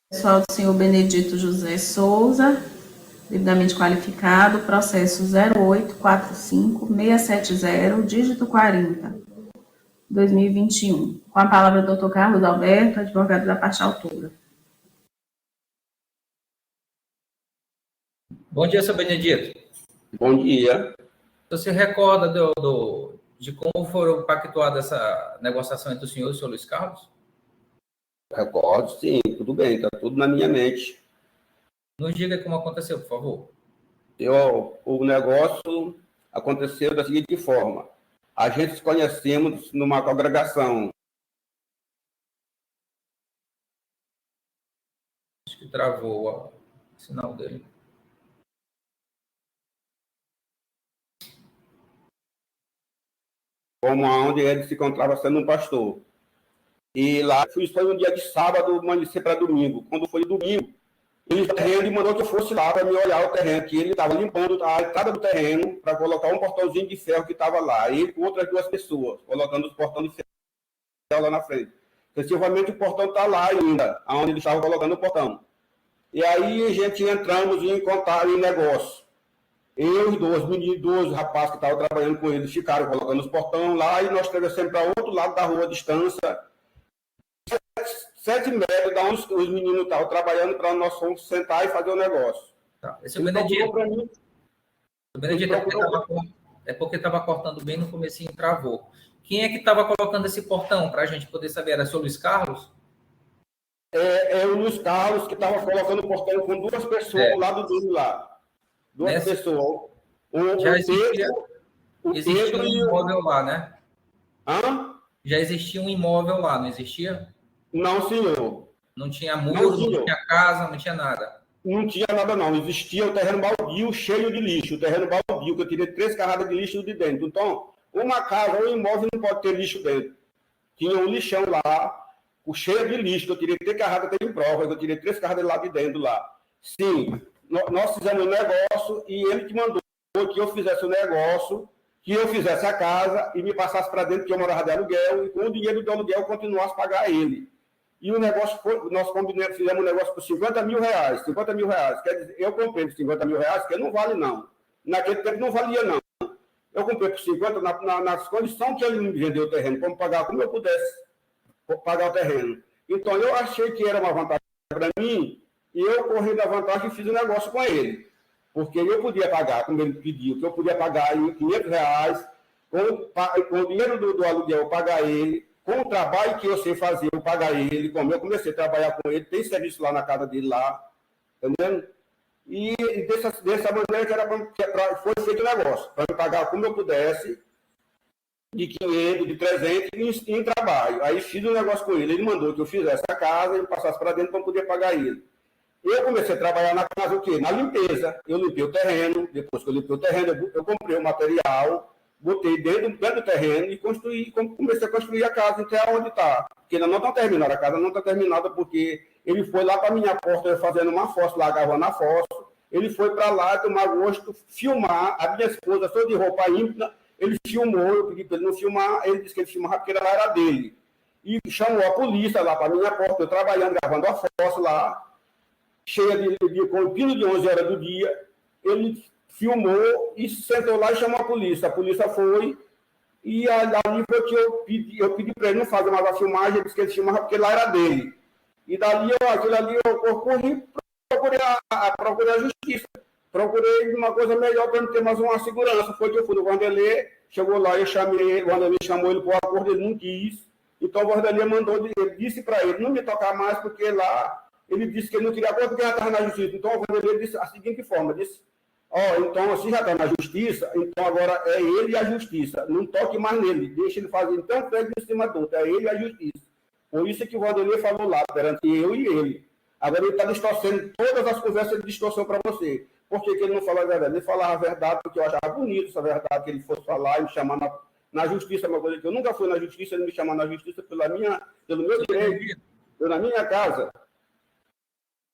Pessoal do senhor Benedito José Souza, devidamente qualificado, processo 0845670, dígito 40, 2021. Com a palavra o doutor Carlos Alberto, advogado da parte autora. Bom dia, senhor Benedito. Bom dia. Você recorda de como foram pactuada essa negociação entre o senhor e o senhor Luiz Carlos? Recordo, sim, tudo bem, está tudo na minha mente. Nos diga como aconteceu, por favor. O negócio aconteceu da seguinte forma. A gente se conhecemos numa congregação. Acho que travou o sinal dele. Como onde ele se encontrava sendo um pastor. E lá foi um dia de sábado, amanhecer para domingo. Quando foi domingo, ele mandou que eu fosse lá para me olhar o terreno, que ele estava limpando a entrada do terreno para colocar um portãozinho de ferro que estava lá. Ele com outras duas pessoas, colocando os portões de ferro lá na frente. Efetivamente, o portão está lá ainda, onde ele estava colocando o portão. E aí a gente entramos em contato em negócio. Eu e dois rapazes que estavam trabalhando com eles ficaram colocando os portões lá e nós atravessamos para outro lado da rua, a distância, 7 metros da onde os meninos estavam trabalhando para nós sentar e fazer o negócio. Tá. Esse é o Benedito. O Benedito é porque estava cortando bem no comecinho, travou. Quem é que estava colocando esse portão para a gente poder saber? Era o senhor Luiz Carlos? É o Luiz Carlos que estava colocando o portão com duas pessoas do lado dele lá. Duas pessoas. Já existia um imóvel lá, né? Hã? Já existia um imóvel lá, não existia? Não, senhor. Não tinha muro, não tinha casa, não tinha nada? Não tinha nada, não. Existia o terreno baldio cheio de lixo. O terreno baldio, que eu tirei 3 carradas de lixo de dentro. Então, uma casa ou um imóvel não pode ter lixo dentro. Tinha um lixão lá, cheio de lixo, que eu tirei 3 carradas, tem prova, eu tirei 3 carradas lá de dentro lá. Sim, nós fizemos um negócio e ele que mandou que eu fizesse o negócio, que eu fizesse a casa e me passasse para dentro, que eu morava de aluguel, e com o dinheiro do aluguel eu continuasse a pagar ele. E o negócio foi, nós fizemos um negócio por 50 mil reais. 50 mil reais. Quer dizer, eu comprei por 50 mil reais, que não vale, não. Naquele tempo não valia, não. Eu comprei por 50 nas condições que ele me vendeu o terreno, como eu pudesse pagar o terreno. Então, eu achei que era uma vantagem para mim, e eu corri da vantagem e fiz um negócio com ele. Porque eu podia pagar, como ele pediu, que eu podia pagar em 500 reais, com o dinheiro do aluguel, eu pagar ele, com o trabalho que eu sei fazer, eu pagar ele, como eu comecei a trabalhar com ele, tem serviço lá na casa dele lá, entendendo? E dessa maneira foi feito o negócio, para me pagar como eu pudesse, de 500, de 300 em trabalho. Aí fiz um negócio com ele, ele mandou que eu fizesse a casa e passasse para dentro para poder pagar ele. Eu comecei a trabalhar na casa o quê? Na limpeza. Eu limpei o terreno, depois que eu limpei o terreno, eu comprei o material, botei dentro do terreno e comecei a construir a casa até onde está. Porque ainda não está terminada, a casa não está terminada porque ele foi lá para a minha porta fazendo uma fossa, lá gravando a fossa. Ele foi para lá tomar gosto, filmar. A minha esposa, toda de roupa íntima, ele filmou, eu pedi para ele não filmar, ele disse que ele filmava porque ela era dele. E chamou a polícia lá para a minha porta, eu trabalhando, gravando a fossa lá, cheia com o pino de 11 horas do dia. Ele filmou e sentou lá e chamou a polícia. A polícia foi e ali foi que eu pedi para ele não fazer mais a filmagem, ele disse que ele filmava porque lá era dele. E dali eu corri, procurei a justiça. Procurei uma coisa melhor para não ter mais uma segurança. Foi que eu fui no Vanderlei, chegou lá, eu chamei ele, o Vanderlei chamou ele para o acordo, ele não quis. Então o Vanderlei ele disse para ele não me tocar mais, porque lá ele disse que ele não queria acordo porque já estava na justiça. Então o Vanderlei disse a seguinte forma, disse, então se já está na justiça, então agora é ele e a justiça. Não toque mais nele, deixa ele fazer então pega em cima do outro, é ele e a justiça. Por isso que o Vanderlei falou lá, perante eu e ele. Agora ele está distorcendo todas as conversas, ele distorceu para você. Por que ele não falou a verdade? Ele falava a verdade porque eu achava bonito essa verdade, que ele fosse falar e me chamar na justiça, uma coisa que eu nunca fui na justiça, ele me chamar na justiça pelo meu direito, pela minha casa.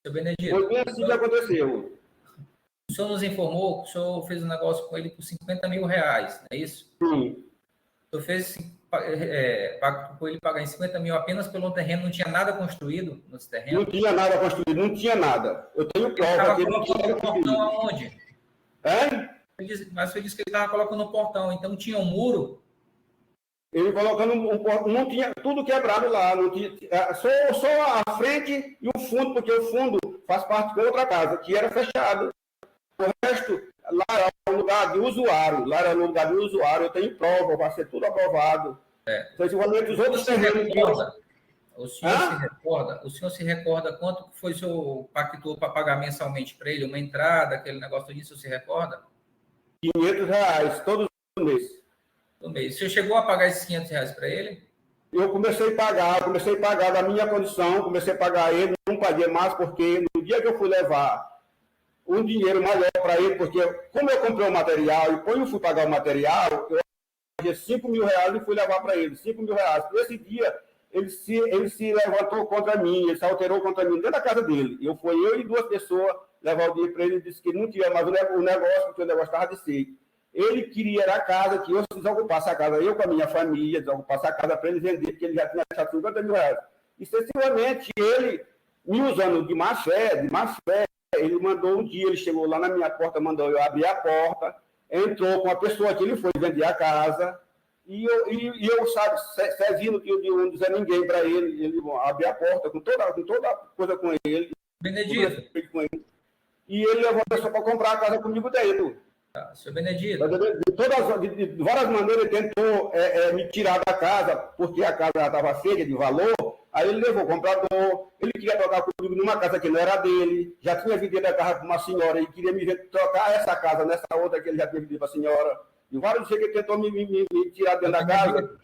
Seu Benedito, foi bem assim que aconteceu. O senhor nos informou que o senhor fez um negócio com ele por 50 mil reais, não é isso? Sim. O senhor fez pacto com ele pagar em 50 mil apenas pelo terreno, não tinha nada construído nesse terreno? Não tinha nada construído, não tinha nada. Eu tenho prova que não tinha nada portão aonde? Hein? Mas você disse que ele estava colocando um portão, então tinha um muro? Ele colocando um portão, não tinha tudo quebrado lá, não tinha, só a frente e o fundo, porque o fundo faz parte de outra casa, que era fechado. O resto, lá era um lugar de usuário, eu tenho prova, vai ser tudo aprovado. Principalmente os outros terrenos. O senhor se recorda quanto foi o senhor pactuou para pagar mensalmente para ele? Uma entrada, aquele negócio disso, o senhor se recorda? R$500 todos os meses. No mês. O senhor chegou a pagar esses R$500 para ele? Eu comecei a pagar da minha condição, comecei a pagar ele, não paguei mais, porque no dia que eu fui levar um dinheiro maior para ele, porque como eu comprei o material e quando eu fui pagar o material, eu paguei R$5.000 e fui levar para ele, R$5.000. Nesse dia, ele se levantou contra mim, ele se alterou contra mim dentro da casa dele. Eu e duas pessoas levar o dinheiro para ele, ele disse que não tinha mais o negócio, porque o negócio estava de seco. Ele queria a casa, que eu desocupasse a casa, eu com a minha família, desocupasse a casa para ele vender, porque ele já tinha achado R$50.000. Excessivamente, ele, me usando de má fé, ele mandou um dia, ele chegou lá na minha porta, mandou eu abrir a porta, entrou com a pessoa que ele foi vender a casa, e eu sabe, servindo de não dizer ninguém para ele abriu a porta com toda coisa com ele. Benedito. E ele levou a pessoa para comprar a casa comigo dentro. Senhor Benedito. De várias maneiras, ele tentou me tirar da casa, porque a casa estava feia de valor. Aí ele levou o comprador. Ele queria trocar comigo numa casa que não era dele. Já tinha vendido a casa para uma senhora e queria me trocar essa casa nessa outra que ele já tinha vendido para a senhora. E vários dias que ele tentou me tirar dentro da casa.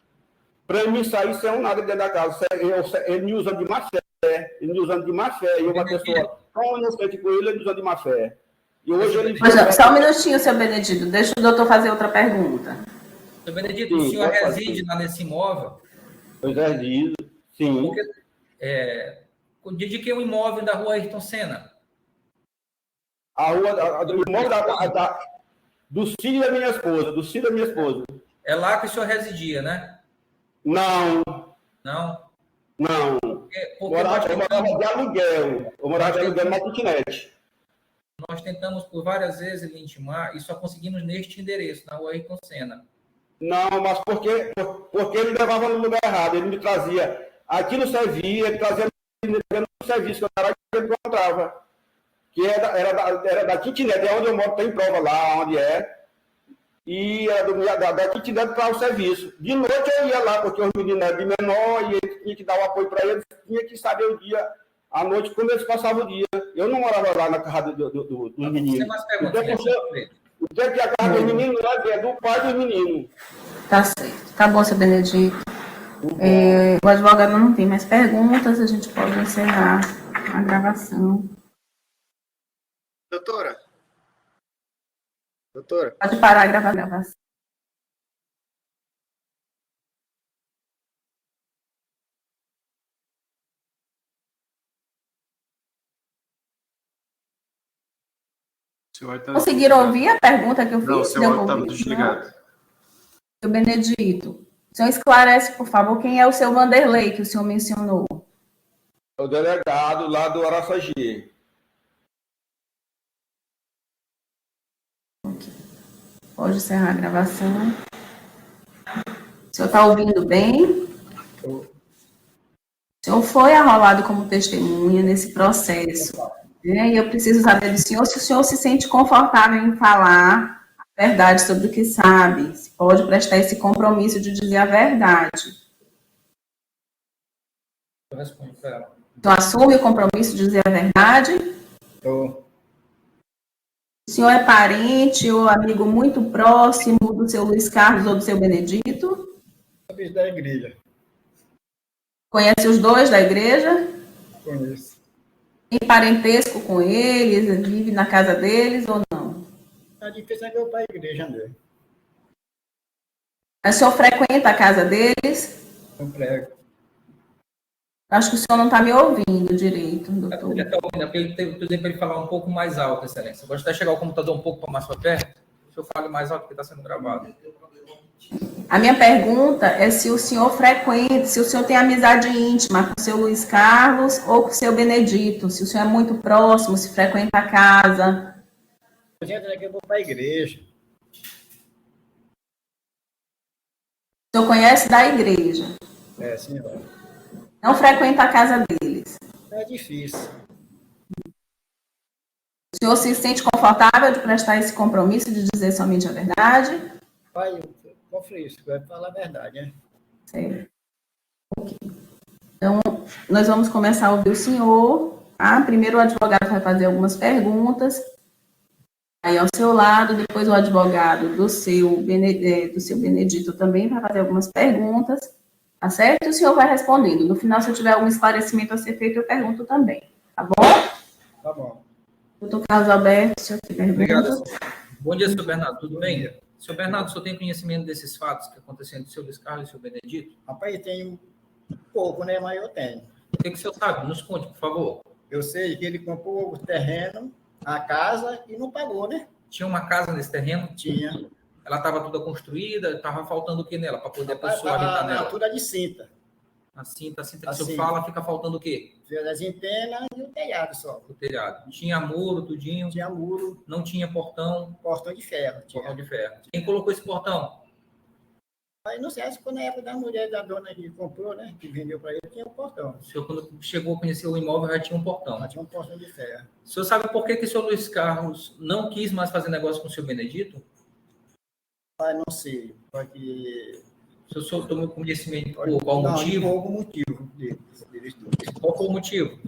Para ele me sair sem nada dentro da casa. Ele me usando de má fé. E uma pessoa tão inocente com ele me usando de má fé. E hoje ele... Só um minutinho, seu Benedito. Deixa o doutor fazer outra pergunta. Seu Benedito, o senhor reside lá nesse imóvel? Eu resido, sim. Porque, de que é o imóvel da rua Ayrton Senna? O imóvel do filho da minha esposa, É lá que o senhor residia, né? Não. Não? Não. Eu morava de aluguel. Eu morava de aluguel na kitnet. Nós tentamos por várias vezes lhe intimar e só conseguimos neste endereço, na rua Ayrton Senna. Não, mas porque ele levava no lugar errado. Ele me trazia aqui no serviço, ele trazia no serviço que eu encontrava. Que era da kitnet, é onde eu moro, tem prova lá, onde é. E era da kitnet para o serviço. De noite eu ia lá, porque os meninos eram de menor e ele tinha que dar o apoio para eles, tinha que saber o dia. À noite, como eles passavam o dia. Eu não morava lá na casa dos meninos. O que é que a casa dos meninos é do pai dos meninos. Tá certo. Tá bom, seu Benedito. O advogado não tem mais perguntas, a gente pode encerrar a gravação. Doutora? Pode parar a gravação. Conseguiram ouvir a pergunta que eu fiz? Não, o seu áudio estava desligado. Seu Benedito, o senhor esclarece, por favor, quem é o seu Vanderlei que o senhor mencionou? É o delegado lá do Araçagi. Okay. Pode encerrar a gravação. O senhor está ouvindo bem? O senhor foi arrolado como testemunha nesse processo. E eu preciso saber do senhor se o senhor se sente confortável em falar a verdade sobre o que sabe, se pode prestar esse compromisso de dizer a verdade. Eu respondo para ela. Então, assume o compromisso de dizer a verdade? Estou. O senhor é parente ou amigo muito próximo do seu Luiz Carlos ou do seu Benedito? Talvez da igreja. Conhece os dois da igreja? Conheço. Tem parentesco com eles? Vive na casa deles ou não? A difícil é que eu para a igreja, André. O senhor frequenta a casa deles? Eu prego. Acho que o senhor não está me ouvindo direito, doutor. Ele está ouvindo, porque ele pediu para ele falar um pouco mais alto, excelência. Gosto de chegar o computador um pouco mais para perto. Se eu falo mais alto, porque está sendo gravado. A minha pergunta é se o senhor frequenta, se o senhor tem amizade íntima com o seu Luiz Carlos ou com o seu Benedito, se o senhor é muito próximo, se frequenta a casa. Gente, é que eu vou para a igreja. O senhor conhece da igreja? É, senhora. Não frequenta a casa deles. É difícil. O senhor se sente confortável de prestar esse compromisso de dizer somente a verdade? Pai, eu confio isso, vai falar a verdade, né? Certo. Ok. Então, nós vamos começar a ouvir o senhor. Tá? Primeiro o advogado vai fazer algumas perguntas. Aí ao seu lado, depois o advogado do seu Benedito também vai fazer algumas perguntas. Tá certo? E o senhor vai respondendo. No final, se eu tiver algum esclarecimento a ser feito, eu pergunto também. Tá bom? Tá bom. Doutor Carlos Alberto, o senhor tem pergunta? Obrigado. Bom dia, senhor Bernardo. Tudo bem? Senhor Bernardo, o senhor tem conhecimento desses fatos que aconteceram do seu Luiz Carlos e do seu Benedito? Rapaz, eu tenho pouco, né? Mas eu tenho. O que o senhor sabe? Nos conte, por favor. Eu sei que ele comprou o terreno, a casa, e não pagou, né? Tinha uma casa nesse terreno? Tinha. Ela estava toda construída, estava faltando o que nela, para poder a Rapaz, pessoa habitar na nela? altura de cinta. A cinta que o A senhor cinta. fala, fica faltando o quê? Fez as antenas e o telhado só. O telhado. Tinha muro, tudinho, Tinha muro, não tinha portão, portão de ferro. portão Tinha. de ferro. Quem colocou esse portão? Aí não sei, acho que foi na época da mulher da dona que comprou, né? Que vendeu para ele, tinha um portão. O senhor, quando chegou a conhecer o imóvel, já tinha um portão. Mas tinha um portão de ferro. O senhor sabe por que o senhor Luiz Carlos não quis mais fazer negócio com o senhor Benedito? Mas não sei, porque... O senhor tomou conhecimento por qual não, motivo? Não, houve motivo deles dois. Qual foi o motivo?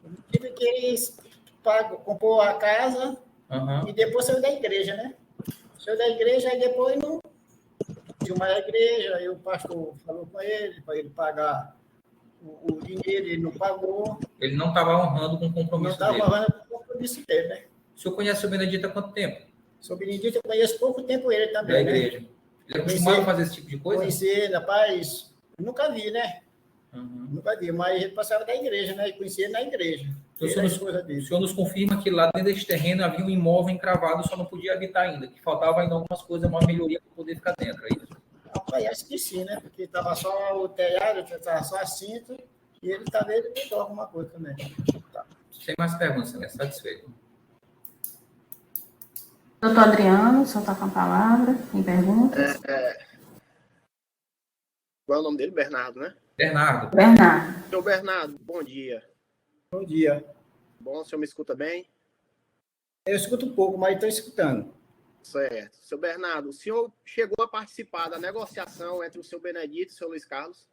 O motivo é que eles comprou a casa Aham. e depois saiu da igreja, né? Saiu da igreja, aí depois não tinha mais a igreja, aí o pastor falou com ele, para ele pagar o dinheiro, ele não pagou. Ele não estava honrando com o Não compromisso estava dele. honrando o compromisso dele, né? O senhor conhece o senhor Benedito há quanto tempo? Sou Benedito, eu conheço pouco tempo ele também, Da né? igreja. Ele é acostumado a fazer esse tipo de coisa? Conheci ele, rapaz, nunca vi, né? Uhum. Nunca vi, mas ele passava da igreja, né? E conhecia ele na igreja. Então, Ele era coisa o dele. senhor nos confirma que lá dentro desse terreno havia um imóvel encravado, só não podia habitar ainda, que faltava ainda algumas coisas, uma melhoria para poder ficar dentro, é isso? Rapaz, acho que sim, né? Porque estava só o telhado, estava só a cinta, e ele talvez botou alguma coisa também. Tá. Sem mais perguntas, né? Satisfeito. Doutor Adriano, o senhor está com a palavra. Tem perguntas? Qual é o nome dele? Bernardo, né? Bernardo. Bernardo. Seu Bernardo, bom dia. Bom dia. Bom, o senhor me escuta bem? Eu escuto um pouco, mas estou escutando. Certo. Seu Bernardo, o senhor chegou a participar da negociação entre o seu Benedito e o seu Luiz Carlos?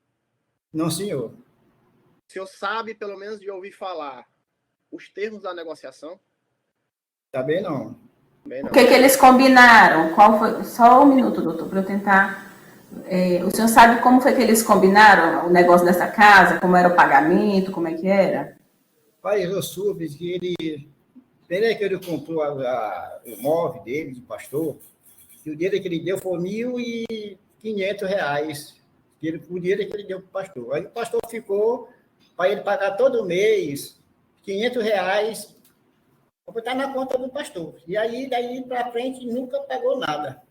Não, senhor. O senhor sabe, pelo menos de ouvir falar, os termos da negociação? Também não. Bem, não. O que eles combinaram? Qual foi? Só um minuto, doutor, para eu tentar. O senhor sabe como foi que eles combinaram o negócio dessa casa? Como era o pagamento? Como é que era? Pai, eu soube que ele... Desde que ele comprou o imóvel dele, de pastor, e o dinheiro que ele deu foi R$1.500. O dinheiro que ele deu para o pastor. Aí o pastor ficou para ele pagar todo mês R$500 para botar na conta do pastor. E aí, daí para frente, nunca pagou nada.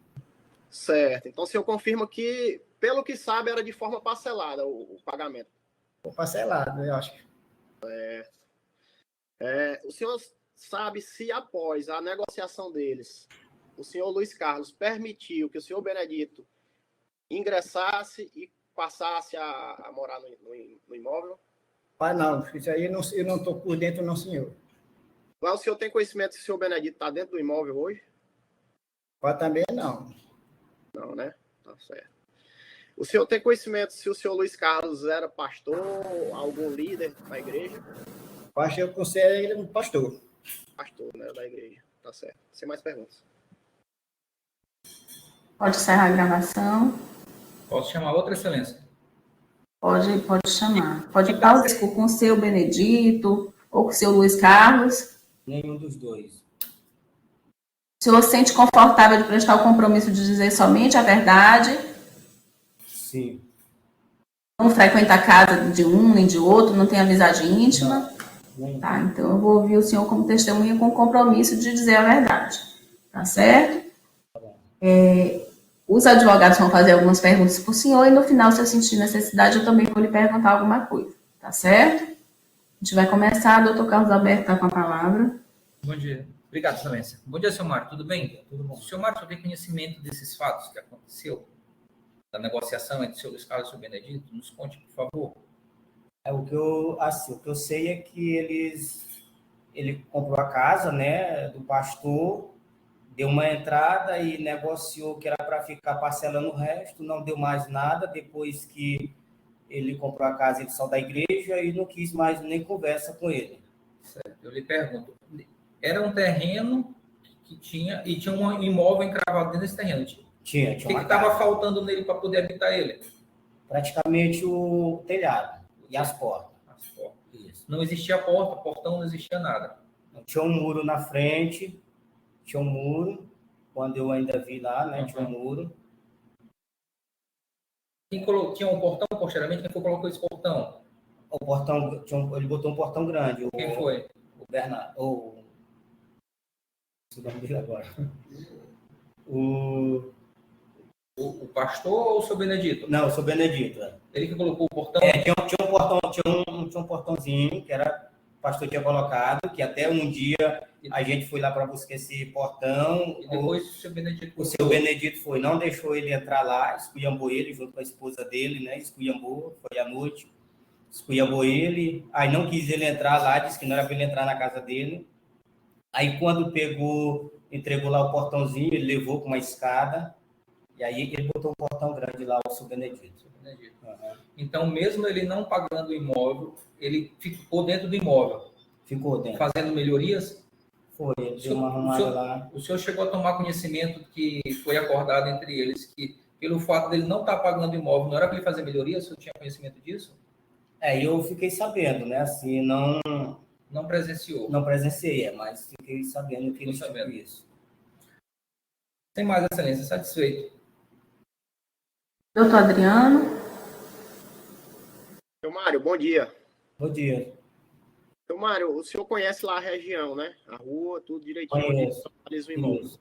Certo. Então o senhor confirma que, pelo que sabe, era de forma parcelada o pagamento. Foi parcelado, eu acho. O senhor sabe se após a negociação deles, o senhor Luiz Carlos permitiu que o senhor Benedito ingressasse e passasse a morar no imóvel? Pai, não, isso aí eu não estou por dentro, não, senhor. Mas o senhor tem conhecimento se o senhor Benedito está dentro do imóvel hoje? Pai, também não. Não, né? Tá certo. O senhor tem conhecimento se o senhor Luiz Carlos era pastor, algum líder da igreja? Pai, eu considero ele um pastor. Pastor, né, da igreja. Tá certo. Sem mais perguntas. Pode encerrar a gravação. Posso chamar outra excelência? Pode chamar. Pode estar com o seu Benedito ou com o seu Luiz Carlos. Nenhum dos dois. O senhor se sente confortável de prestar o compromisso de dizer somente a verdade? Sim. Não frequenta a casa de um nem de outro, não tem amizade íntima? Não. Tá, então eu vou ouvir o senhor como testemunha com compromisso de dizer a verdade. Tá certo? Os advogados vão fazer algumas perguntas para o senhor e no final, se eu sentir necessidade, eu também vou lhe perguntar alguma coisa. Tá certo? A gente vai começar. Doutor Carlos Alberto está com a palavra. Bom dia. Obrigado, excelência. Bom dia, senhor Mário. Tudo bem? Tudo bom. Senhor Mário, você tem conhecimento desses fatos que aconteceu? Da negociação entre o senhor Luiz Carlos e o senhor Benedito? Nos conte, por favor. O que eu sei é que ele comprou a casa, né, do pastor, deu uma entrada e negociou que era para ficar parcelando o resto, não deu mais nada. Depois que ele comprou a casa, ele saiu da igreja e não quis mais nem conversa com ele. Certo. Eu lhe pergunto, era um terreno que tinha um imóvel encravado dentro desse terreno? Tinha O que estava faltando nele para poder habitar ele? Praticamente o telhado e as portas. As portas. Isso. Não existia porta, portão, não existia nada. Tinha um muro na frente, tinha um muro, quando eu ainda vi lá, né, tinha um muro. Tinha um portão, posteriormente, quem colocou esse portão? O portão, ele botou um portão grande. Quem foi? O Bernardo, o nome dele agora. O pastor ou o seu Benedito? Não, o seu Benedito. Ele que colocou o portão? Tinha um portãozinho que o pastor tinha colocado, que até um dia a gente foi lá para buscar esse portão. E depois o seu Benedito colocou. O seu Benedito foi, não deixou ele entrar lá, esculhambou ele junto com a esposa dele, né? Esculhambou, foi à noite, esculhambou ele, aí não quis ele entrar lá, disse que não era para ele entrar na casa dele. Aí quando entregou lá o portãozinho, ele levou com uma escada, e aí ele botou um portão grande lá, o seu Benedito. Uhum. Então, mesmo ele não pagando o imóvel, ele ficou dentro do imóvel? Ficou dentro. Fazendo melhorias? Foi, ele deu uma arrumada lá. O senhor chegou a tomar conhecimento que foi acordado entre eles, que pelo fato dele não estar pagando o imóvel, não era para ele fazer melhorias? O senhor tinha conhecimento disso? Eu fiquei sabendo, né? Assim, não presenciou? Não presenciei, mas fiquei sabendo que ele sabia isso. Sem mais, excelência, satisfeito. Doutor Adriano. Seu Mário, bom dia. Bom dia. Seu Mário, o senhor conhece lá a região, né? A rua, tudo direitinho. Conheço. O imóvel.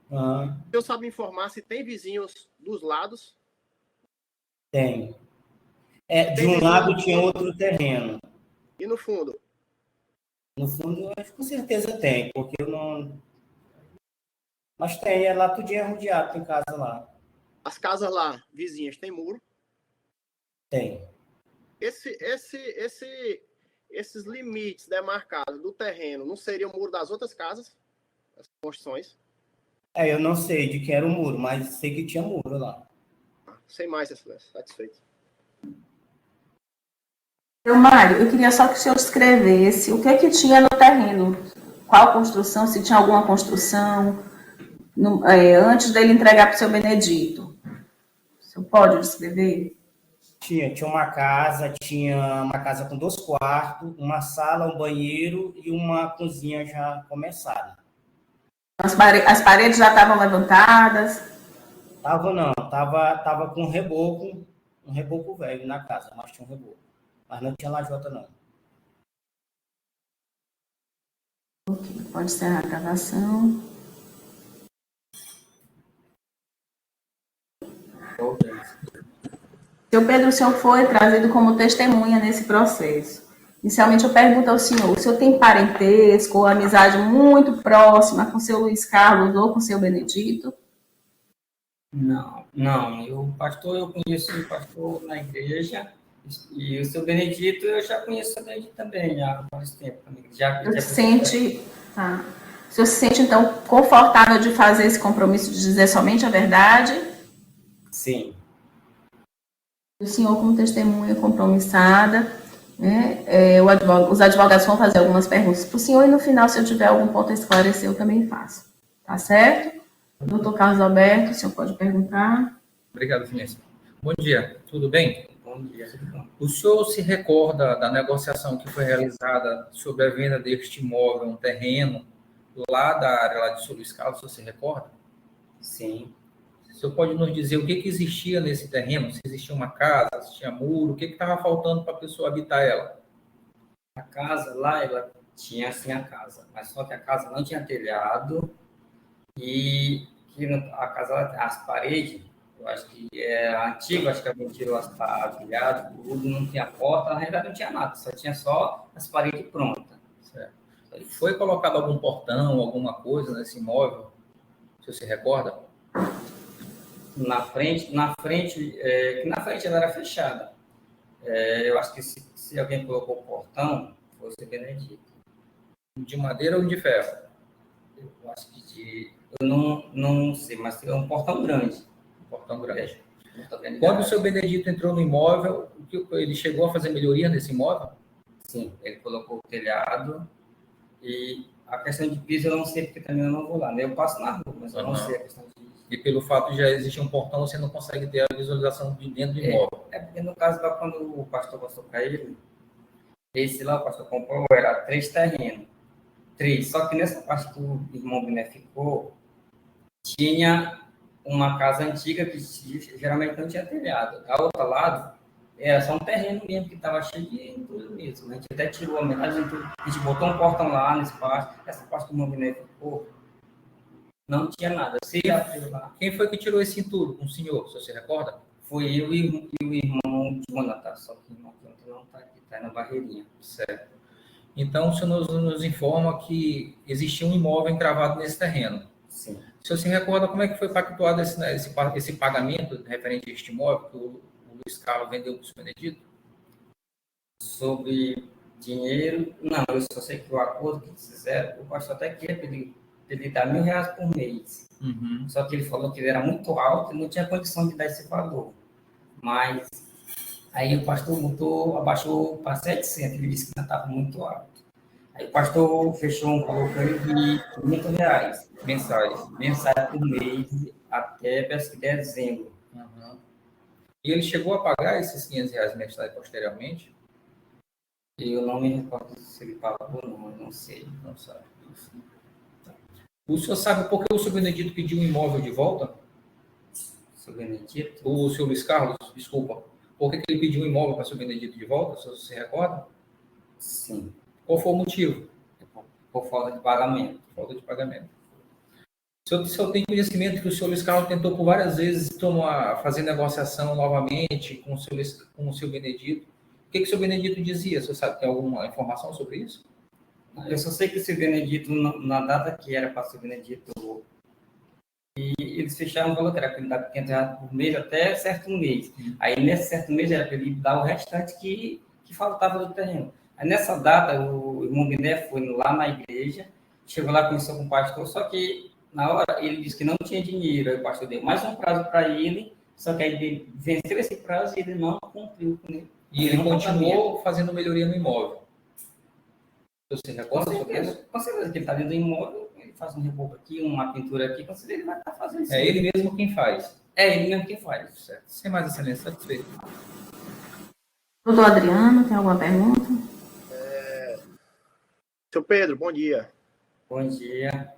O senhor sabe informar se tem vizinhos dos lados? Tem. De um lado tinha outro terreno. E no fundo? No fundo, eu acho que com certeza tem, porque eu não... Mas tem, lá tudinho é rodeado, tem casa lá. As casas lá, vizinhas, tem muro? Tem. Esses limites demarcados do terreno não seriam o muro das outras casas? As construções? Eu não sei de quem era o muro, mas sei que tinha muro lá. Sem mais, excelência. Satisfeito. Seu Mário, eu queria só que o senhor escrevesse o que tinha no terreno. Qual construção, se tinha alguma construção, antes dele entregar para o seu Benedito. O senhor pode descrever? Tinha uma casa com 2 quartos, uma sala, um banheiro e uma cozinha já começada. As paredes já estavam levantadas? Tava com um reboco velho na casa, mas tinha um reboco. Mas não tinha lajota, não. Ok, pode encerrar a gravação. Seu Pedro, o senhor foi trazido como testemunha nesse processo. Inicialmente, eu pergunto ao senhor, o senhor tem parentesco ou amizade muito próxima com o seu Luiz Carlos ou com o seu Benedito? Não. Eu conheço o pastor na igreja e o seu Benedito eu já conheço desde também, há mais tempo. O senhor se sente, então, confortável de fazer esse compromisso de dizer somente a verdade? Sim. O senhor, como testemunha compromissada, né, os advogados vão fazer algumas perguntas para o senhor e, no final, se eu tiver algum ponto a esclarecer, eu também faço. Tá certo? Doutor Carlos Alberto, o senhor pode perguntar. Obrigado, Finência. Bom dia, tudo bem? Bom dia. O senhor se recorda da negociação que foi realizada sobre a venda deste imóvel, um terreno, lá da área lá de São Luís Carlos, o senhor se recorda? Sim. O senhor pode nos dizer o que existia nesse terreno? Se existia uma casa, se tinha muro, o que estava faltando para a pessoa habitar ela? A casa lá, ela tinha assim a casa, mas só que a casa não tinha telhado e que a casa, as paredes Eu acho que é antigo, acho que alguém tirou as telhado, tudo, não tinha porta, na realidade não tinha nada, tinha só as paredes prontas. Certo. Foi colocado algum portão, alguma coisa nesse imóvel? Se você recorda? Na frente ela era fechada. Eu acho que se alguém colocou o portão, foi o Benedito. De madeira ou de ferro? Eu acho que eu não sei, mas é um portão grande. Portão grande. Portão Quando o seu Benedito entrou no imóvel, ele chegou a fazer melhoria nesse imóvel? Sim, ele colocou o telhado e a questão de piso eu não sei, porque também eu não vou lá, né? Eu passo na rua, mas eu não sei a questão de... E pelo fato de já existir um portão, você não consegue ter a visualização de dentro do imóvel. Porque no caso lá, quando o pastor passou para ele, esse lá, o pastor comprou, era 3 terrenos. 3, só que nessa parte que o irmão Biné ficou, tinha uma casa antiga que geralmente não tinha telhado. A outra lado, era só um terreno mesmo, que estava cheio de entulho mesmo. A gente até tirou a metade do entulho, a gente botou um portão lá nesse parte, essa parte que o irmão Biné ficou, não tinha nada. Quem foi que tirou esse entulho? Um senhor, se você recorda? Foi eu e o irmão Jonathan, só que o irmão Jonathan não está aqui, está na barreirinha. Certo. Então, o senhor nos informa que existia um imóvel encravado nesse terreno. Sim. Se você recorda como é que foi pactuado esse pagamento referente a este imóvel que o Luiz Carlos vendeu para o senhor Benedito? Sobre dinheiro, não, eu só sei que o acordo que eles fizeram, o pastor até queria pedir dar R$1.000 por mês. Uhum. Só que ele falou que ele era muito alto e não tinha condição de dar esse valor. Mas aí o pastor abaixou para 700, ele disse que ainda estava muito alto. Aí o pastor fechou um valor de R$500 mensais por mês até parece que dezembro. Uhum. E ele chegou a pagar esses R$500 mensais posteriormente? Eu não me recordo se ele pagou ou não, eu não sei. Não sabe. O senhor sabe por que o senhor Benedito pediu um imóvel de volta? Seu Benedito? O senhor Luiz Carlos, desculpa. Por que ele pediu um imóvel para o senhor Benedito de volta? O senhor se recorda? Sim. Qual foi o motivo? Por falta de pagamento. Falta de pagamento. O senhor tem conhecimento que o senhor Luiz Carlos tentou por várias vezes fazer negociação novamente com o seu Benedito. O que o seu Benedito dizia? Você sabe, tem alguma informação sobre isso? Eu só sei que o seu Benedito, na data que era para o seu Benedito, e eles fecharam o valor, que era para ele dar R$500 por mês até certo mês. Aí, nesse certo mês, era para ele dar o restante que faltava do terreno. Aí, nessa data, o irmão Biné foi lá na igreja, chegou lá, conversou com o pastor, só que, na hora, ele disse que não tinha dinheiro. Aí, o pastor deu mais um prazo para ele, só que aí ele venceu esse prazo e ele não cumpriu com ele. E ele continuou fazendo melhoria no imóvel. Você recorda sobre isso? Com certeza que ele está dentro do imóvel, ele faz um reboco aqui, uma pintura aqui, com certeza ele vai estar fazendo isso. É ele mesmo quem faz. É ele mesmo quem faz. Certo. Sem mais excelência, satisfeito. Doutor Adriano, tem alguma pergunta? Seu Pedro, bom dia. Bom dia.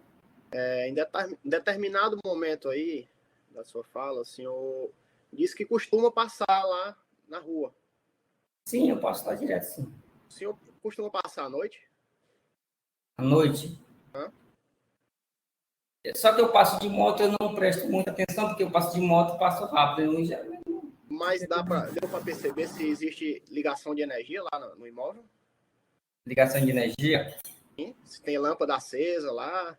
Em determinado momento aí da sua fala, o senhor disse que costuma passar lá na rua. Sim, eu posso estar direto, sim. O senhor costuma passar à noite? À noite? Hã? Só que eu passo de moto, eu não presto muita atenção, porque eu passo de moto e passo rápido. Eu já... Mas deu para perceber se existe ligação de energia lá no imóvel? Ligação de energia? Sim. Se tem lâmpada acesa lá?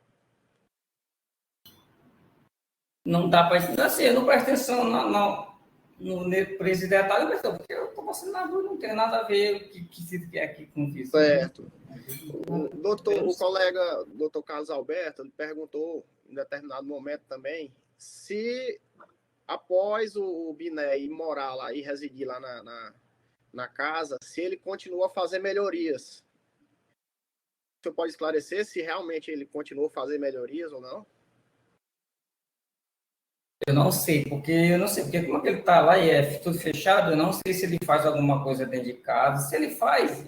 Não dá para... Assim, eu não presto atenção no preço detalhe, porque eu estou passando na rua, não tem nada a ver o que é aqui com isso. Certo. O colega, doutor Carlos Alberto, ele perguntou em determinado momento também se após o Biné ir morar lá e residir lá na casa, se ele continua a fazer melhorias. O senhor pode esclarecer se realmente ele continuou a fazer melhorias ou não? Eu não sei, porque como ele está lá e é tudo fechado, eu não sei se ele faz alguma coisa dentro de casa. Se ele faz,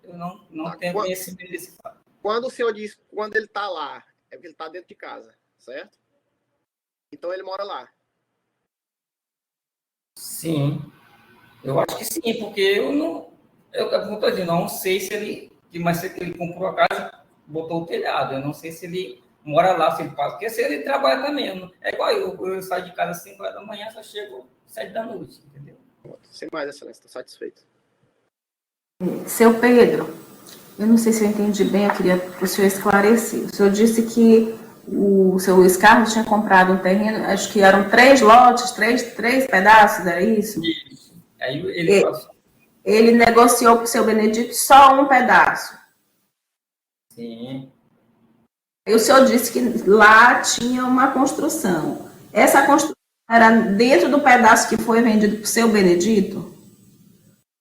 eu não tenho conhecimento desse fato. Quando o senhor diz quando ele está lá, é porque ele está dentro de casa, certo? Então ele mora lá. Sim, eu acho que sim, porque eu estou dizendo, não sei se ele, mas se ele comprou a casa, botou o telhado, eu não sei se ele mora lá, se ele passa. Porque se ele trabalha também, é igual eu saio de casa às 5 horas da manhã, só chego 7 da noite, entendeu? Sem mais, excelência, estou satisfeito. Seu Pedro, eu não sei se eu entendi bem, eu queria que o senhor esclarecer. O senhor disse que o seu Luiz Carlos tinha comprado um terreno, acho que eram 3 lotes, três pedaços, era isso? Isso. Aí ele negociou para o seu Benedito só um pedaço. Sim. E o senhor disse que lá tinha uma construção. Essa construção era dentro do pedaço que foi vendido para o seu Benedito?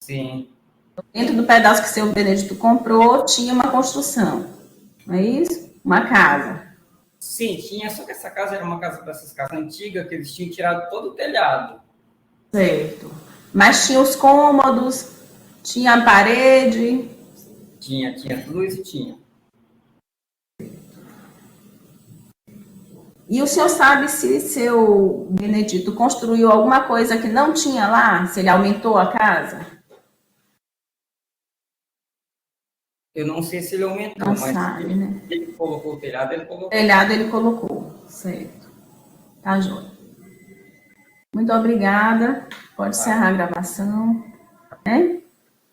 Sim. Dentro do pedaço que o seu Benedito comprou, tinha uma construção. Não é isso? Uma casa. Sim, tinha, só que essa casa era uma casa dessas casas antigas, que eles tinham tirado todo o telhado. Certo. Mas tinha os cômodos, tinha a parede. Tinha tudo isso tinha. E o senhor sabe se seu Benedito construiu alguma coisa que não tinha lá? Se ele aumentou a casa? Eu não sei se ele aumentou, Não mas sabe, né? ele colocou o telhado, ele colocou. Telhado ele colocou, certo. Tá, joia. Muito obrigada. Pode encerrar a gravação. Né?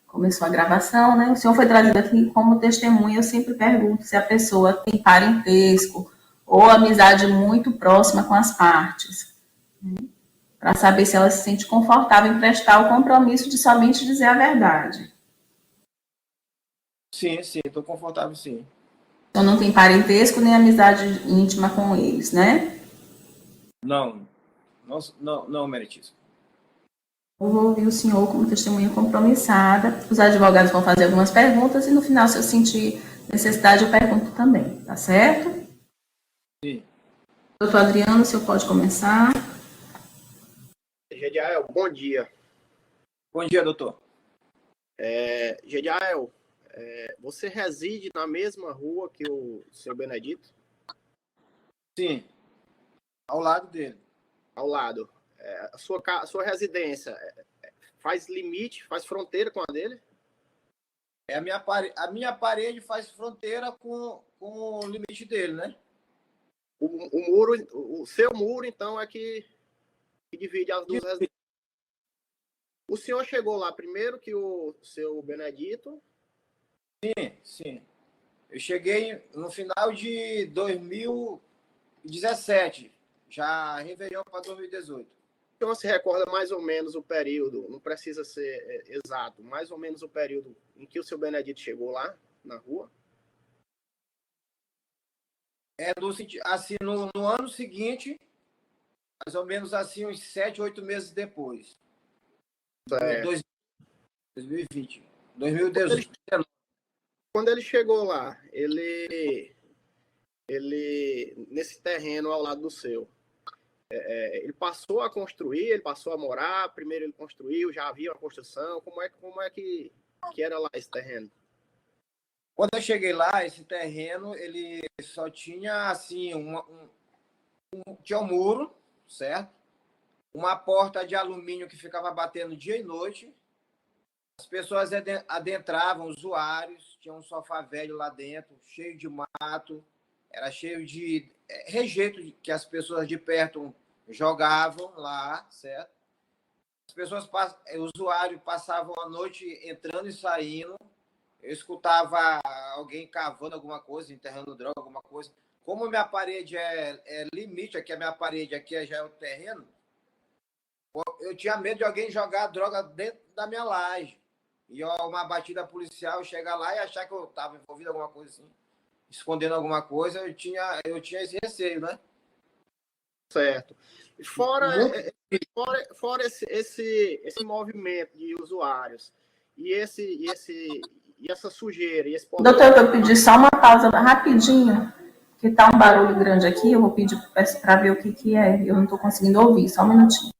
Começou a gravação, né? O senhor foi trazido aqui como testemunha. Eu sempre pergunto se a pessoa tem parentesco ou amizade muito próxima com as partes, né? Para saber se ela se sente confortável em prestar o compromisso de somente dizer a verdade. Sim, estou confortável, sim. Então não tem parentesco nem amizade íntima com eles, né? Não, meritíssimo. Eu vou ouvir o senhor como testemunha compromissada. Os advogados vão fazer algumas perguntas e no final, se eu sentir necessidade, eu pergunto também, tá certo? Sim. Doutor Adriano, o senhor pode começar. Gediael, bom dia. Bom dia, doutor. Gediael, você reside na mesma rua que o seu Benedito? Sim, ao lado dele. Ao lado. A sua residência faz limite, faz fronteira com a dele? A minha parede faz fronteira com o limite dele, né? O seu muro, então, é que divide as duas residências. O senhor chegou lá primeiro que o seu Benedito? Sim. Eu cheguei no final de 2017, já Réveillon para 2018. O senhor se recorda mais ou menos o período, não precisa ser exato, mais ou menos o período em que o seu Benedito chegou lá, na rua? Assim, no ano seguinte, mais ou menos assim, uns 7, 8 meses depois. 2020. 2018. Quando ele chegou lá, ele nesse terreno ao lado do seu, ele passou a construir, ele passou a morar, primeiro ele construiu, já havia uma construção, como é que era lá esse terreno? Quando eu cheguei lá, esse terreno, ele só tinha, assim, tinha um muro, certo? Uma porta de alumínio que ficava batendo dia e noite. As pessoas adentravam, usuários, tinha um sofá velho lá dentro, cheio de mato, era cheio de rejeito que as pessoas de perto jogavam lá, certo? As pessoas, usuários passavam a noite entrando e saindo. Eu escutava alguém cavando alguma coisa, enterrando droga, alguma coisa. Como minha parede é limite, aqui a minha parede, aqui já é o terreno, eu tinha medo de alguém jogar droga dentro da minha laje. E uma batida policial chegar lá e achar que eu estava envolvido em alguma coisa assim, escondendo alguma coisa, eu tinha esse receio, né? Certo. Fora esse movimento de usuários e essa sujeira e esse Doutor, eu vou pedir só uma pausa rapidinho, que tá um barulho grande aqui, eu vou pedir para ver o que é, eu não estou conseguindo ouvir, só um minutinho.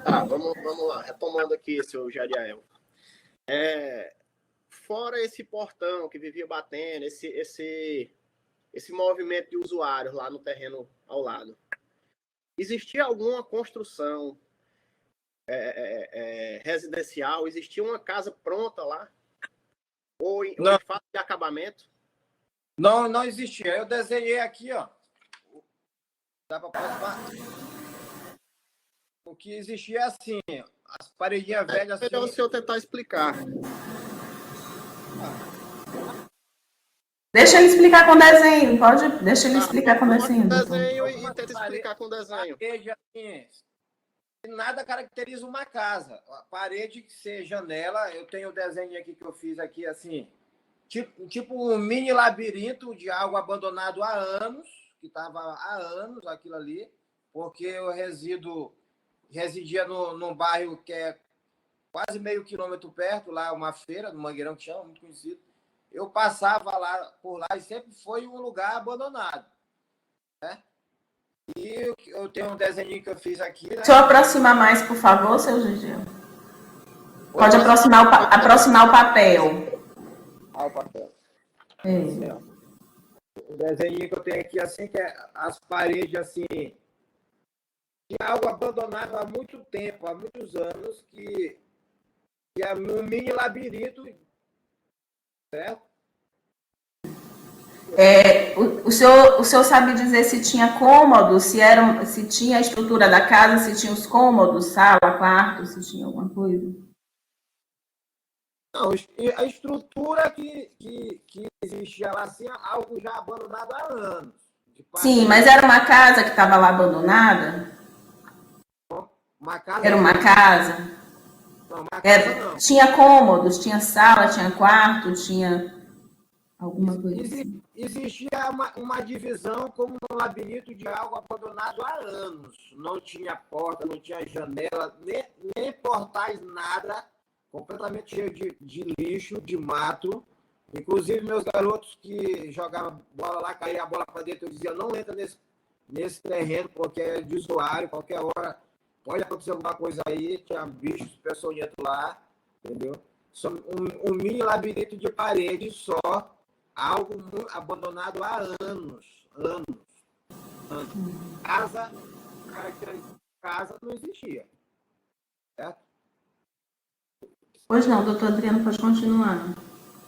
Tá, vamos lá, retomando aqui, seu Jadiel. Fora esse portão que vivia batendo, esse movimento de usuários lá no terreno ao lado, existia alguma construção residencial? Existia uma casa pronta lá? Ou em Não. fase de acabamento? Não existia. Eu desenhei aqui, ó. Dá para aproximar? O que existia é assim, as paredinhas velhas É melhor assim. o senhor tentar explicar. Deixa ele explicar com desenho, pode? Deixa ele explicar com Mostra desenho. o doutor. desenho e tenta explicar com desenho. Parede assim, nada caracteriza uma casa. A parede que ser janela, eu tenho o desenho aqui que eu fiz aqui assim, tipo um mini labirinto de algo abandonado há anos, que estava há anos aquilo ali, porque eu residia num bairro que é quase meio quilômetro perto, lá uma feira, no Mangueirão, que chama, muito conhecido. Eu passava por lá e sempre foi um lugar abandonado, né? E eu tenho um desenho que eu fiz aqui, né? Deixa eu aproximar mais, por favor, seu Gigi. Pode aproximar o papel. O papel. É. O desenho que eu tenho aqui, assim, que é as paredes, assim, de algo abandonado há muito tempo, há muitos anos, que é um mini labirinto, certo? O senhor sabe dizer se tinha cômodos, se tinha a estrutura da casa, se tinha os cômodos, sala, quarto, se tinha alguma coisa? Não, a estrutura que existia lá, assim, algo já abandonado há anos. Sim, mas era uma casa que estava lá abandonada? Uma casa? Era uma casa? Não, uma casa não. Tinha cômodos, tinha sala, tinha quarto, tinha alguma coisa assim? Existia uma divisão como um labirinto de algo abandonado há anos. Não tinha porta, não tinha janela, nem portais, nada. Completamente cheio de lixo, de mato. Inclusive, meus garotos que jogavam bola lá, caía a bola para dentro, eu dizia, não entra nesse terreno, porque é de usuário, qualquer hora pode acontecer alguma coisa aí, tinha bichos peçonhentos lá, entendeu? Só um mini labirinto de parede só, algo abandonado há anos. Casa não existia, certo? Pois não, doutor Adriano, pode continuar.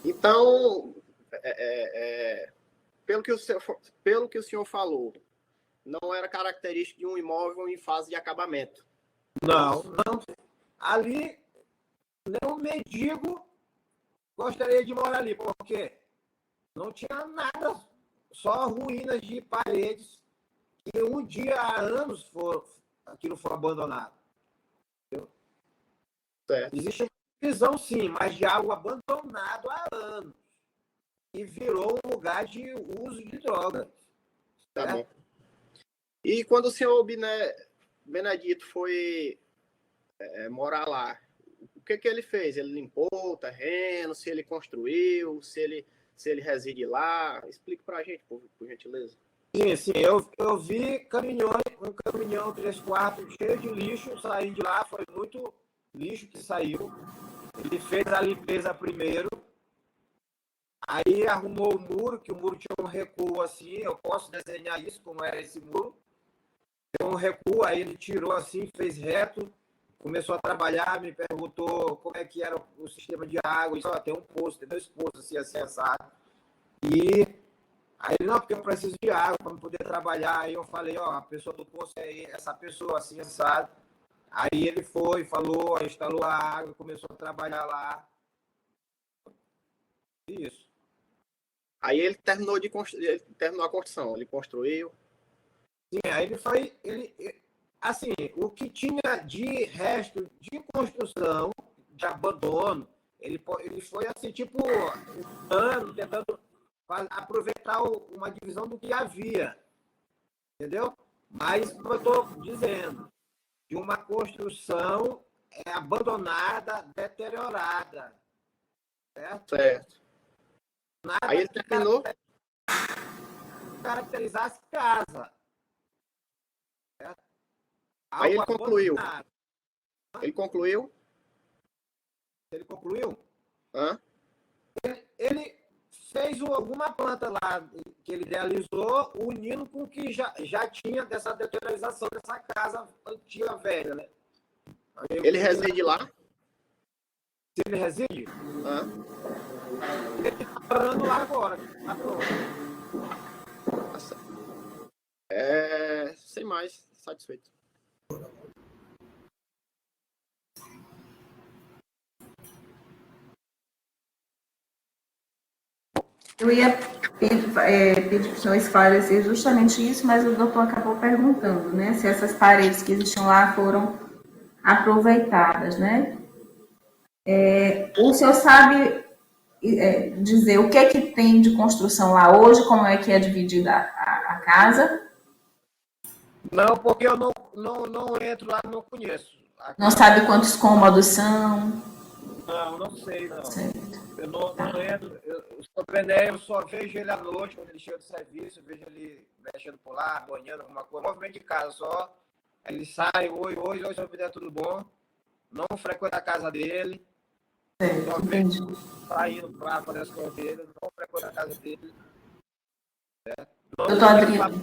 Então, pelo que o senhor falou, não era característico de um imóvel em fase de acabamento. Não. Ali, nenhum mendigo gostaria de morar ali, porque não tinha nada, só ruínas de paredes, que um dia, há anos, aquilo foi abandonado. Entendeu? Certo. Existe uma visão, sim, mas de algo abandonado há anos. E virou um lugar de uso de drogas. Tá bom. E quando o senhor Benedito foi morar lá, o que ele fez? Ele limpou o terreno, se ele construiu, se ele reside lá? Explique pra gente, por gentileza. Sim, eu vi um caminhão 3/4 cheio de lixo sair de lá, foi muito lixo que saiu. Ele fez a limpeza primeiro, aí arrumou o muro, que o muro tinha um recuo assim, eu posso desenhar isso, como era esse muro. Deu um recuo, aí ele tirou assim, fez reto, começou a trabalhar, me perguntou como é que era o sistema de água, e só tem um poço, tem 2 poços assim, assado. E aí ele, não, porque eu preciso de água para poder trabalhar. Aí eu falei, ó, a pessoa do poço é essa pessoa assim, assado. Aí ele foi, falou, instalou a água, começou a trabalhar lá. Isso. Aí ele terminou a construção, ele construiu. Sim, aí assim, o que tinha de resto de construção, de abandono, ele foi assim, tipo, tentando aproveitar uma divisão do que havia. Entendeu? Mas, como eu estou dizendo, de uma construção abandonada, deteriorada. Certo. Nada Aí ele terminou. Caracterizasse casa. Certo? Aí ele concluiu. Abandonado. Ele concluiu? Ele concluiu? Hã? Ele fez alguma planta lá que ele realizou, unindo com o que já tinha dessa deteriorização dessa casa antiga velha, né? Ele reside lá? Se ele reside, Hã? ele está morando lá agora. Tá pronto. Sem mais, satisfeito. Eu ia pedir para o senhor esclarecer justamente isso, mas o doutor acabou perguntando, né, se essas paredes que existiam lá foram aproveitadas, né? O senhor sabe dizer o que é que tem de construção lá hoje, como é que é dividida a casa? Não, porque eu não entro lá, não conheço. Não sabe quantos cômodos são? Não sei, não. Certo. Eu não entro. O seu Bené, eu só vejo ele à noite, quando ele chega do serviço, eu vejo ele mexendo por lá, banhando, alguma coisa. Movimento de casa só. Ele sai, oi, seu Bené, tudo bom? Não frequenta a casa dele. Certo, entendi. Saindo para fazer as coisas dele, não frequenta a casa dele. Doutor Adriano,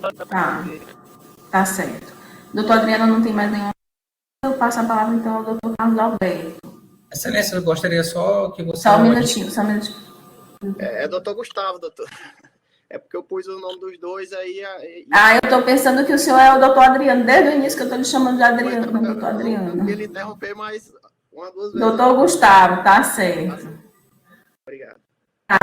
tá certo. Doutor Adriano não tem mais nenhum. Eu passo a palavra então ao doutor Carlos Alberto. Excelência, eu gostaria só que você... Só um minutinho. É doutor Gustavo, doutor. É porque eu pus o nome dos dois aí. Eu tô pensando que o senhor é o doutor Adriano, desde o início que eu tô lhe chamando de Adriano, doutor Adriano. Não ele interromper mais uma, duas vezes. Doutor Gustavo, tá certo. Obrigado.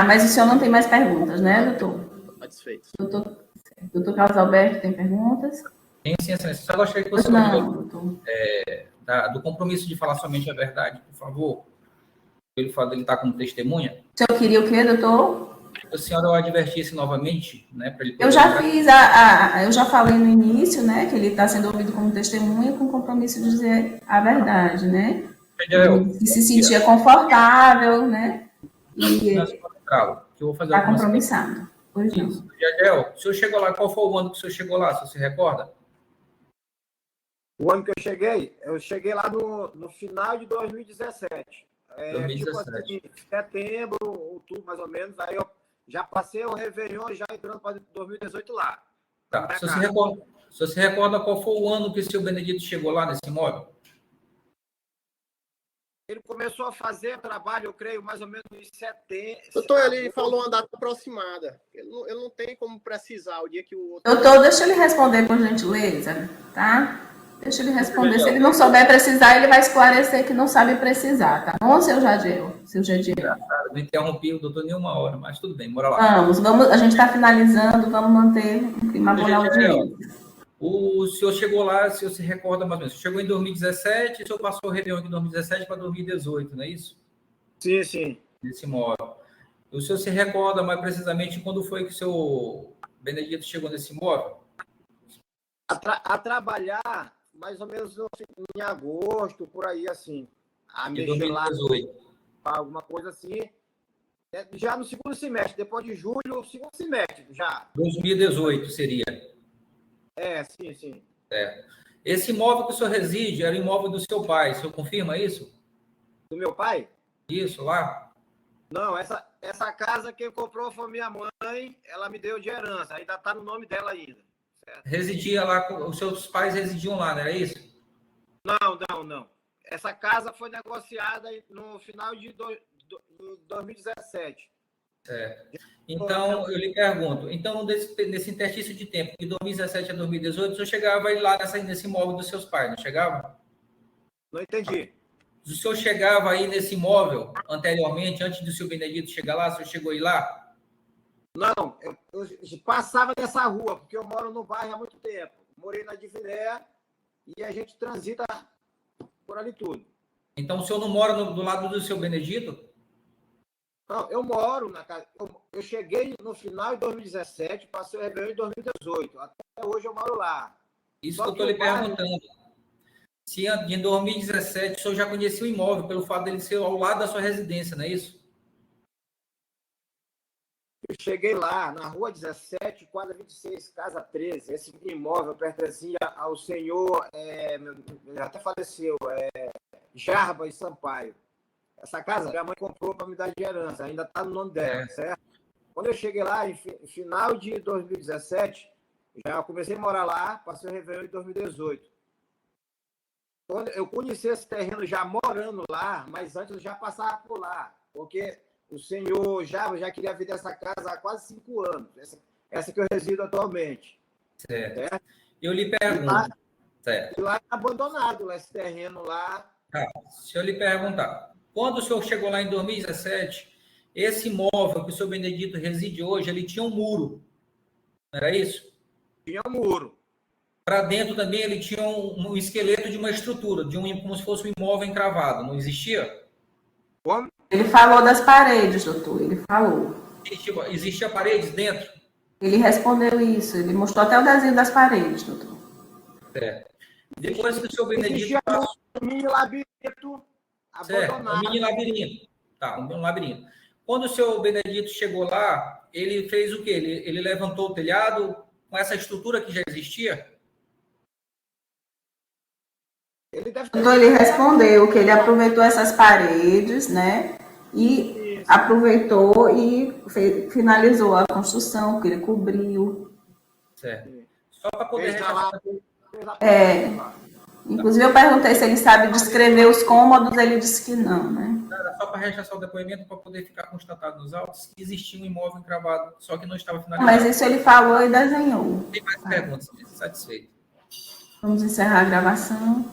Mas o senhor não tem mais perguntas, né, doutor? Satisfeito. Doutor Carlos Alberto, tem perguntas? Sim, excelência. Só gostaria que você... do compromisso de falar somente a verdade, por favor. Pelo fato de ele estar como testemunha. O senhor queria o quê, doutor? A senhora o advertisse novamente, né? Para ele eu já fiz eu já falei no início, né, que ele está sendo ouvido como testemunha com compromisso de dizer a verdade, né? Que se sentia confortável, né? E está compromissado. Pois não. Jadiel, o senhor chegou lá, qual foi o ano que o senhor chegou lá, se você se recorda? O ano que eu cheguei lá no final de 2017. 2017. Tipo assim, setembro, outubro, mais ou menos. Aí eu já passei o Réveillon já entrando para 2018 lá. Tá. O senhor se recorda qual foi o ano que o seu Benedito chegou lá nesse imóvel? Ele começou a fazer trabalho, eu creio, mais ou menos em setembro. Doutor, ele falou uma data aproximada. Ele não tem como precisar o dia que o outro... Doutor, deixa ele responder, por gentileza, tá? Deixa ele responder. Se ele não souber precisar, ele vai esclarecer que não sabe precisar, tá bom, seu Jadiel? Não interrompi o doutor nenhuma hora, mas tudo bem, bora lá. Vamos, a gente está finalizando, vamos manter um clima moral de O senhor chegou lá, se você se recorda mais ou menos, chegou em 2017, o senhor passou o Réveillon de 2017 para 2018, não é isso? Sim. Nesse imóvel. O senhor se recorda mais precisamente quando foi que o seu Benedito chegou nesse imóvel? A trabalhar, mais ou menos em agosto, por aí, assim. A em 2018. Alguma coisa assim. Já no segundo semestre, depois de julho, segundo semestre, já. 2018 seria. Sim. Esse imóvel que o senhor reside era o imóvel do seu pai, o senhor confirma isso? Do meu pai? Isso, lá? Não, essa casa quem comprou foi minha mãe, ela me deu de herança, ainda está no nome dela ainda. Certo? Residia lá, os seus pais residiam lá, não era isso? Não. Essa casa foi negociada no final de 2017. Certo. Então, eu lhe pergunto, nesse interstício de tempo, de 2017 a 2018, o senhor chegava aí lá nesse imóvel dos seus pais, não chegava? Não entendi. O senhor chegava aí nesse imóvel anteriormente, antes do seu Benedito chegar lá, o senhor chegou aí lá? Não, eu passava nessa rua, porque eu moro no bairro há muito tempo. Morei na Diviné e a gente transita por ali tudo. Então, o senhor não mora do lado do seu Benedito? Não, eu moro na casa. Eu cheguei no final de 2017, passei o Réveillon em 2018. Até hoje eu moro lá. Isso que eu estou lhe perguntando. Se em 2017 o senhor já conhecia o imóvel, pelo fato dele ser ao lado da sua residência, não é isso? Eu cheguei lá, na rua 17, quadra 26, casa 13. Esse imóvel pertencia ao senhor, até faleceu, Jarbas Sampaio. Essa casa minha mãe comprou para me dar de herança, ainda está no nome dela, certo? Quando eu cheguei lá, em final de 2017, já comecei a morar lá, passei o Réveillon em 2018. quando eu conheci esse terreno já morando lá, mas antes eu já passava por lá, porque o senhor já queria vir dessa casa há quase 5 anos, essa que eu resido atualmente. Certo. Eu lhe pergunto. Certo. E lá é abandonado, esse terreno lá. Se eu lhe perguntar, quando o senhor chegou lá em 2017, esse imóvel que o senhor Benedito reside hoje, ele tinha um muro, não era isso? Tinha um muro. Para dentro também ele tinha um esqueleto de uma estrutura, como se fosse um imóvel encravado, não existia? Como? Ele falou das paredes, doutor, ele falou. Existia paredes dentro? Ele respondeu isso, ele mostrou até o desenho das paredes, doutor. Certo. Depois que o senhor Benedito... Existia um mini labirinto abandonado. Um mini labirinto. Tá, um labirinto. Quando o senhor Benedito chegou lá, ele fez o quê? Ele levantou o telhado com essa estrutura que já existia? Então, ele respondeu que ele aproveitou essas paredes, né? E aproveitou e finalizou a construção, que ele cobriu. Certo. Só para poder... Inclusive, eu perguntei se ele sabe descrever os cômodos, ele disse que não, né? Só para rechaçar o depoimento, para poder ficar constatado nos autos que existia um imóvel encravado, só que não estava finalizado. Mas isso ele falou e desenhou. Tem mais perguntas, satisfeito. Vamos encerrar a gravação.